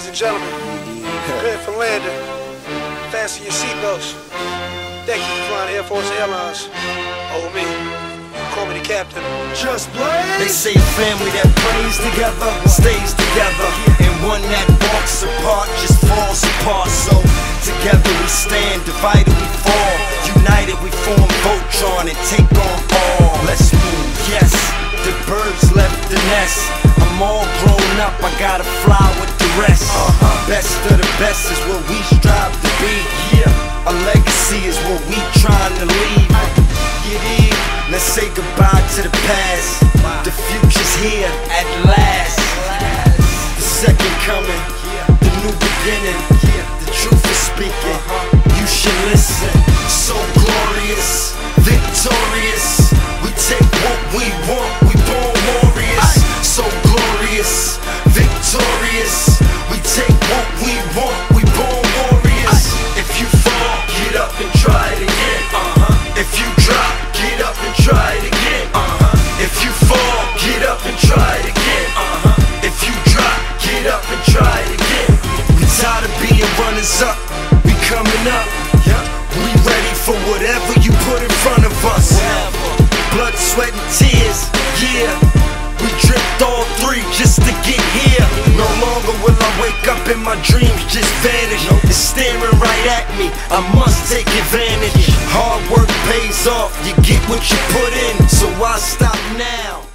Ladies and gentlemen, prepare for landing. Fasten your seatbelts. Thank you for flying Air Force Airlines. Over me. Call me the captain. Just blaze. They say a family that prays together stays together, and one that walks apart just falls apart. So together we stand, divided we fall, united we form Voltron and take on all. Let's move. Yes, the birds left the nest. I'm all grown up, I gotta fly with the rest. Best of the best is what we strive to be. Yeah, a legacy is what we trying to leave. Let's say goodbye to the past. The future's here at last. The second coming, the new beginning. The truth is speaking, you should listen. So glorious, victorious. We take what we want, we born warriors. So glorious, victorious. We take what we want, we born warriors. If you fall, get up and try it again. If you drop, get up and try it again. If you fall, get up and try it again. If you drop, get up and try it again. We tired of being runners up, we coming up. We ready for whatever you put in front of us. Blood, sweat, and tears, yeah. We dripped all three just to get here. No longer will I wake up and my dreams just vanish. It's staring right at me, I must take advantage. Hard work pays off, you get what you put in, so why stop now?